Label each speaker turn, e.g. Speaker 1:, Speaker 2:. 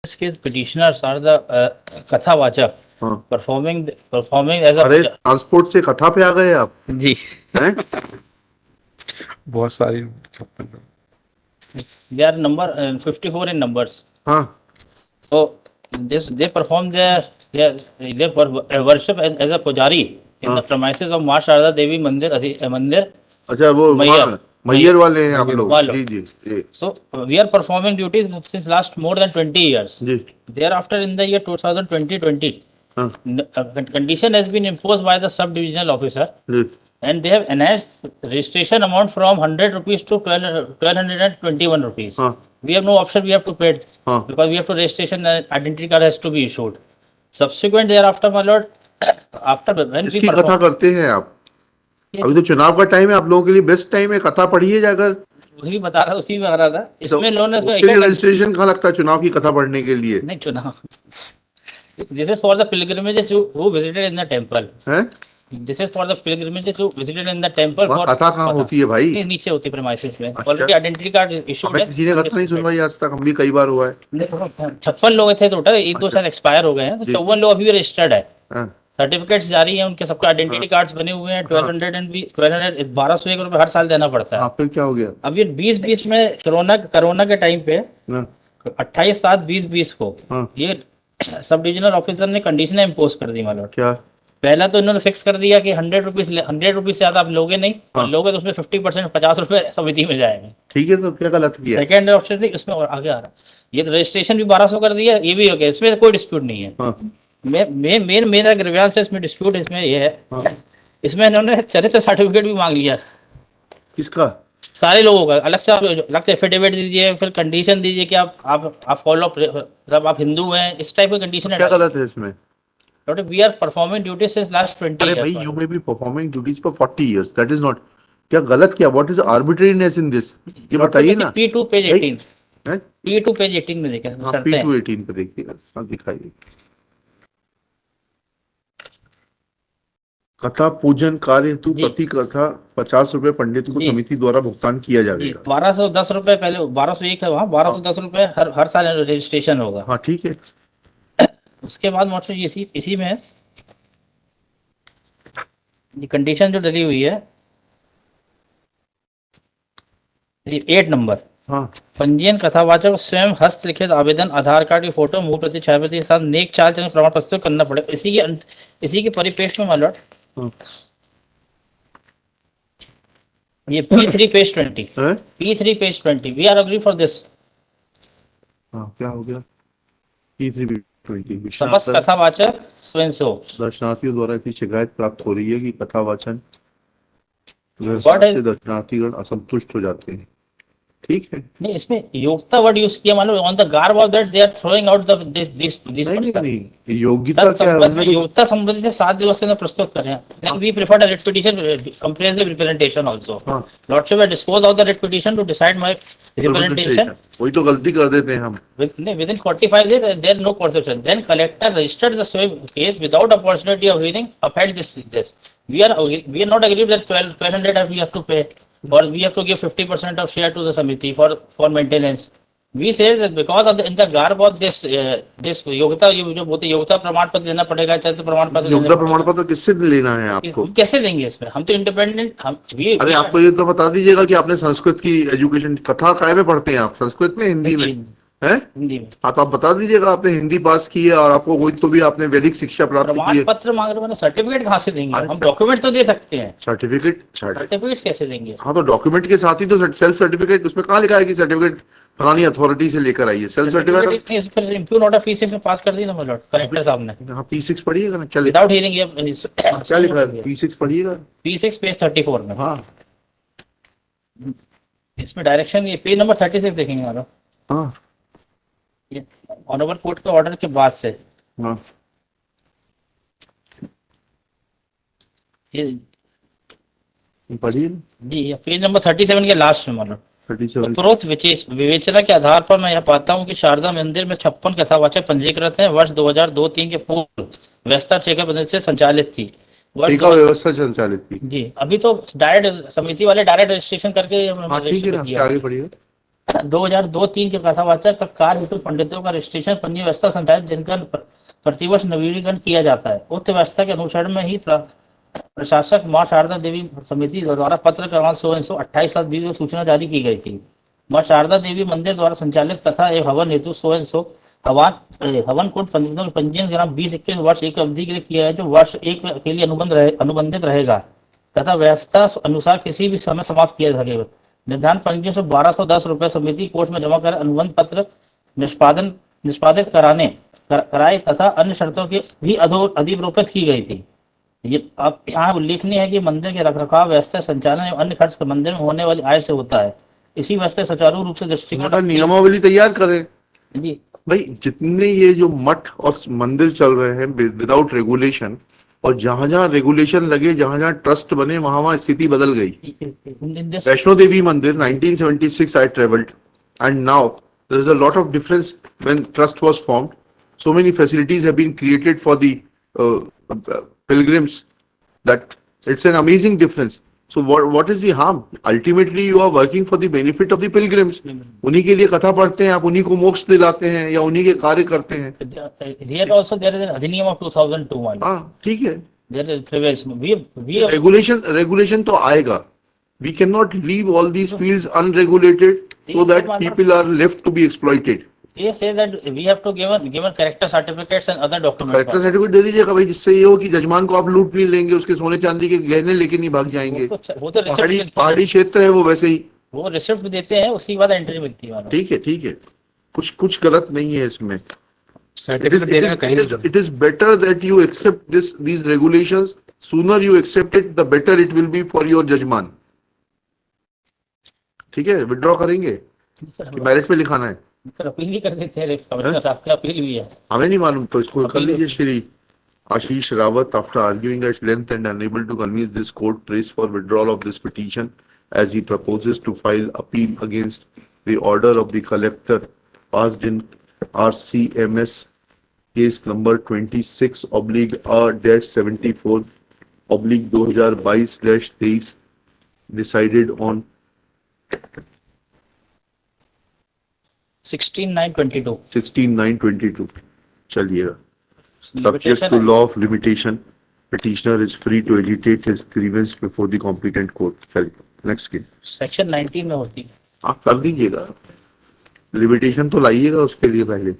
Speaker 1: His petitioners are the Kathawachak
Speaker 2: हाँ।
Speaker 1: performing as a
Speaker 2: अरे transport से कथा पे आ गए आप
Speaker 1: जी
Speaker 2: हैं?
Speaker 3: बहुत सारी 56
Speaker 1: they are number 54 in numbers.
Speaker 2: हाँ
Speaker 1: So they perform their worship as a pujari in the premises of Maa Sharda Devi Mandir.
Speaker 2: अच्छा वो
Speaker 1: मैयर
Speaker 2: मैयर वाले हैं आप लोग?
Speaker 1: वालों।
Speaker 2: जी जी जी
Speaker 1: So we are performing duties since last more than 20 years.
Speaker 2: Ji
Speaker 1: Thereafter, in the year 2020,
Speaker 2: हाँ
Speaker 1: condition has been imposed by the sub-divisional officer,
Speaker 2: ji
Speaker 1: and they have enhanced registration amount from 100 rupees to 1221 rupees.
Speaker 2: हाँ
Speaker 1: We have no option, we have to pay it
Speaker 2: हाँ
Speaker 1: because we have to registration identity card has to be issued. Subsequent thereafter, my lord, after when we
Speaker 2: इसकी कथा
Speaker 1: perform,
Speaker 2: करते हैं आप? अभी तो चुनाव का टाइम है, आप लोगों के लिए बेस्ट टाइम है, कथा पढ़िए जाकर।
Speaker 1: उसी बता रहा उसी में आ रहा था इसमें लोगों ने
Speaker 2: उसके लिए रजिस्ट्रेशन कहाँ लगता है चुनाव की कथा पढ़ने के लिए?
Speaker 1: नहीं चुनाव This is for the pilgrimages who visited in the temple.
Speaker 2: हैं?
Speaker 1: This is for the pilgrimages who visited in the temple.
Speaker 2: वहाँ
Speaker 1: for
Speaker 2: कथा कहाँ होती है भाई?
Speaker 1: नहीं, नीचे होती है premises में।
Speaker 2: अच्छा।
Speaker 1: Already identity card issued
Speaker 2: हमें
Speaker 1: है।
Speaker 2: किसी ने कथा नहीं सुनवाई आज तक, हम भी कई बार हुआ है।
Speaker 1: 56 लोग थे टोटल, एक दो शायद एक्सपायर हो गए हैं, तो
Speaker 2: जी।
Speaker 1: 54 लोग अभी भी रजिस्टर्ड है।
Speaker 2: हाँ,
Speaker 1: सर्टिफिकेट्स जारी हैं उनके, सबके आइडेंटिटी कार्ड्स बने हुए हैं। 1201 रुपए हर साल देना पड़ता है।
Speaker 2: हाँ, फिर क्या हो गया?
Speaker 1: अब ये 2020 में कोरोना के टाइम पे
Speaker 2: हाँ,
Speaker 1: 28/7/2020 को
Speaker 2: हाँ,
Speaker 1: ये सब डिविजनल ऑफिसर ने कंडीशन इम्पोज कर दी मालूम।
Speaker 2: क्या?
Speaker 1: पहला तो इन्होंने फिक्स कर दिया कि 100 रुपीज से ज्यादा आप लोगे नहीं,
Speaker 2: हाँ।
Speaker 1: लोगे तो उसमें 50% 50 रुपए समिति में जाएंगे।
Speaker 2: ठीक है, तो क्या गलत किया?
Speaker 1: सेकेंड ऑप्शन नहीं, उसमें और आगे आ रहा है। ये तो रजिस्ट्रेशन भी 1200 कर दिया, ये भी हो गया, इसमें कोई डिस्प्यूट नहीं है।
Speaker 2: हाँ,
Speaker 1: मेरा ग्रीवेंस है इसमें, डिस्प्यूट इसमें ये है,
Speaker 2: हाँ,
Speaker 1: इसमें इन्होंने चरित्र सर्टिफिकेट भी मांग लिया
Speaker 2: किसका?
Speaker 1: सारे लोगों का। अलग से एफिडेविट दीजिए, फिर कंडीशन दीजिए कि आप फॉलो मतलब आप हिंदू हैं, इस टाइप की कंडीशन
Speaker 2: क्या गलत है इसमें?
Speaker 1: We are performing duty since last 20
Speaker 2: अरे भाई, you may be performing duties for 40 years, that is not. क्या गलत किया? What is arbitrariness in this? ये बताइए ना।
Speaker 1: P2 पेज 18
Speaker 2: हैं?
Speaker 1: P2 पेज 18 में देखें
Speaker 2: हाँ,
Speaker 1: करते हैं।
Speaker 2: P218 पे देखिए, हाँ, दिखाइए। कथा पूजन कार्य हेतु
Speaker 1: जी।
Speaker 2: प्रति कथा 50 रुपए पंडित को
Speaker 1: जी।
Speaker 2: समिति द्वारा भुगतान किया
Speaker 1: जी,
Speaker 2: जाएगा।
Speaker 1: 1210 रुपए पहले, 1201 है वहाँ, 1210 रुपए हर साल रजिस्ट्रेशन होगा।
Speaker 2: हाँ, ठीक है।
Speaker 1: उसके बाद मोटर इसी में है ये कंडीशन जो डली हुई है, 8 नंबर।
Speaker 2: हाँ,
Speaker 1: पंजीयन कथावाचक स्वयं हस्तलिखित आवेदन, आधार कार्ड की फोटो, मूल प्रति, छायाप्रति के साथ नेक चाल चलन प्रमाण प्रस्तुत करना पड़ेगा। इसी के परिप्रेक्ष्य में मालूम
Speaker 2: हाँ।
Speaker 1: ये P3 पेज 20
Speaker 2: हैं?
Speaker 1: P3 page 20 we are agree for this.
Speaker 2: हाँ, क्या हो गया? P320
Speaker 1: समस्त कथावाचक स्वयं से हो।
Speaker 2: दर्शनार्थियों द्वारा ऐसी शिकायत प्राप्त हो रही है कि कथावाचन
Speaker 1: What is-
Speaker 2: से दर्शनार्थीगण असंतुष्ट हो जाते हैं। ठीक है।
Speaker 1: नहीं, इसमें योग्यता वर्ड यूज किया, मालूम on the garb of that they are throwing out this
Speaker 2: नहीं, योग्यता क्या है?
Speaker 1: योग्यता संबंधित 7 दिवस के अंदर प्रस्तुत करें। Then we prefer the writ petition comprehensive representation also.
Speaker 2: हाँ।
Speaker 1: Lordship will dispose of the writ petition to decide my representation
Speaker 2: वही तो गलती कर देते हैं हम।
Speaker 1: within 45 days. There is no conception. Then collector registered the same case without opportunity of hearing, upheld this. We are not agreed that 1200 we have to pay, or we have to give 50% of share to the Samiti for maintenance. We say that because of in the garb of this योग्यता, ये जो बोलते योग्यता प्रमाण पत्र देना पड़ेगा, चरित्र प्रमाण पत्र देना
Speaker 2: योग्यता
Speaker 1: पड़ेगा।
Speaker 2: प्रमाण पत्र किससे लेना है आपको?
Speaker 1: हम कैसे देंगे इसमें? हम तो इंडिपेंडेंट
Speaker 2: अरे आपको ये तो बता दीजिएगा कि आपने संस्कृत की एजुकेशन, कथा काय में पढ़ते हैं आप? संस्कृत में, हिंदी में? हैं?
Speaker 1: हिंदी में
Speaker 2: हाँ, तो आप बता दीजिएगा आपने हिंदी पास की है और आपको कोई तो भी आपने वैदिक शिक्षा प्राप्त की
Speaker 1: प्रमाण
Speaker 2: है।
Speaker 1: पत्र मांग रहे हैं, सर्टिफिकेट कहाँ से देंगे? हम डॉक्यूमेंट तो दे सकते हैं,
Speaker 2: सर्टिफिकेट?
Speaker 1: सर्टिफिकेट कैसे देंगे?
Speaker 2: हाँ, तो डॉक्यूमेंट के साथ ही तो सेल्फ सर्टिफिकेट, उसमें कहाँ लिखा है कि सर्टिफिकेट फलानी अथॉरिटी से लेकर आइए? Self certificate
Speaker 1: impugn order P6 में पास कर दी ना my lord, कलेक्टर साहब ने,
Speaker 2: हाँ, P6 पढ़िएगा ना। चलिए,
Speaker 1: विदाउट हियरिंग ये
Speaker 2: क्या लिखा है? P6 पढ़िएगा।
Speaker 1: P6 पेज 34 में।
Speaker 2: हाँ,
Speaker 1: इसमें डायरेक्शन ये पेज नंबर 36 देखेंगे मानो,
Speaker 2: हाँ,
Speaker 1: ये ऑनरेबल कोर्ट के ऑर्डर के बाद से
Speaker 2: हाँ,
Speaker 1: ये
Speaker 2: पढ़िए।
Speaker 1: जी, ये पेज नंबर 37 के लास्ट में मानो,
Speaker 2: 37।
Speaker 1: उपरोक्त विवेचना के आधार पर मैं यह पाता हूँ कि शारदा मंदिर में 56 कथावाचक पंजीकृत हैं। वर्ष 2002-3 के पूर्व व्यवस्था ठेका पद्धति से संचालित थी।
Speaker 2: टीका व्यवस्था संचालित थी।
Speaker 1: जी, अभी तो डायरेक्ट समिति वाले डायरेक्ट रजिस्ट्रेशन करके
Speaker 2: हाँ, ठीक है ना, उसके आगे पढ़िए।
Speaker 1: 2002-3 के कथावाचक का कार्य हेतु पंडितों का रजिस्ट्रेशन पंजीयन व्यवस्था संचालित जिनका प्रतिवर्ष नवीनीकरण किया जाता है। उक्त व्यवस्था के अनुसरण में ही प्रशासक मां शारदा देवी समिति द्वारा पत्र क्रमांक 100/28/20 को सूचना जारी की गई थी। मां शारदा देवी मंदिर द्वारा संचालित कथा एवं हवन हेतु 100 हवन कुंड पंडितों के पंजीयन ग्राम 20-21 वर्ष एक अवधि के लिए किया है, जो वर्ष एक के लिए अनुबंधित रहेगा तथा व्यवस्था अनुसार किसी भी समय समाप्त किया जा सकेगा। निर्धारण पंजीयन से 1210 रुपए समिति कोष में जमा कर अनुबंध पत्र निष्पादित कराए तथा अन्य शर्तों की भी अधिरोपित की गई थी। ये अब यहाँ उल्लेखनीय है कि मंदिर के रखरखाव व्यवस्था संचालन एवं अन्य खर्च मंदिर में होने वाली आय से होता है। इसी व्यवस्था सुचारू रूप से दृष्टिकोण
Speaker 2: नियमावली तैयार करें
Speaker 1: जी।
Speaker 2: भाई। जितने ये जो मठ और मंदिर चल रहे हैं विदाउट रेगुलेशन, और जहां जहां रेगुलेशन लगे, जहां जहां ट्रस्ट बने, वहां वहां स्थिति बदल गई। वैष्णो देवी मंदिर 1976 I traveled and now there is a lot of difference when trust was formed. So many facilities have been created for the pilgrims that it's an amazing difference. So what is the harm? Ultimately you are working for the benefit of the pilgrims. उन्हीं के लिए कथा पढ़ते हैं आप, उन्हीं को मोक्ष दिलाते हैं या उन्हीं के कार्य करते हैं।
Speaker 1: Here also there is an अधिनियम of 2002.
Speaker 2: हाँ ठीक है,
Speaker 1: There is previous we
Speaker 2: regulation तो आएगा। We cannot leave all these fields unregulated so that people are left to be exploited.
Speaker 1: They say that we have to given character certificates and other documents.
Speaker 2: Character certificate दे दीजिएगा भाई, जिससे ये हो कि जजमान को आप लूट नहीं लेंगे, उसके सोने चांदी के गहने लेके नहीं भाग जाएंगे।
Speaker 1: वो तो
Speaker 2: पहाड़ी क्षेत्र है वो, वैसे ही
Speaker 1: वो रिसिप्ट देते हैं, उसके बाद एंट्री मिलती है।
Speaker 2: ठीक है ठीक है, कुछ गलत नहीं है इसमें।
Speaker 3: सर्टिफिकेट देने का कहीं नहीं।
Speaker 2: It is better that you accept these regulations. Sooner you accept it, the better it will be for your जजमान। ठीक है, विड्रॉ करेंगे कि मैरिट में लिखाना है?
Speaker 1: अपील भी कर देते हैं, कमिश्नर साहब की अपील भी है।
Speaker 2: हमें नहीं मालूम तो इसको कर लीजिए। Shri Ashish Rawat, after arguing at length and unable to convince this court, prays for withdrawal of this petition as he proposes to file appeal against the order of the collector passed in RCMS case number 26/R-74/2022 decided on
Speaker 1: 16/9/22।
Speaker 2: 16/9/22। चलिएगा। Subject to law of limitation, petitioner is free to agitate his grievance before the competent court. चलिए next के
Speaker 1: section 19 में होती है।
Speaker 2: आप कर दीजिएगा, limitation तो लाइएगा उसके लिए पहले।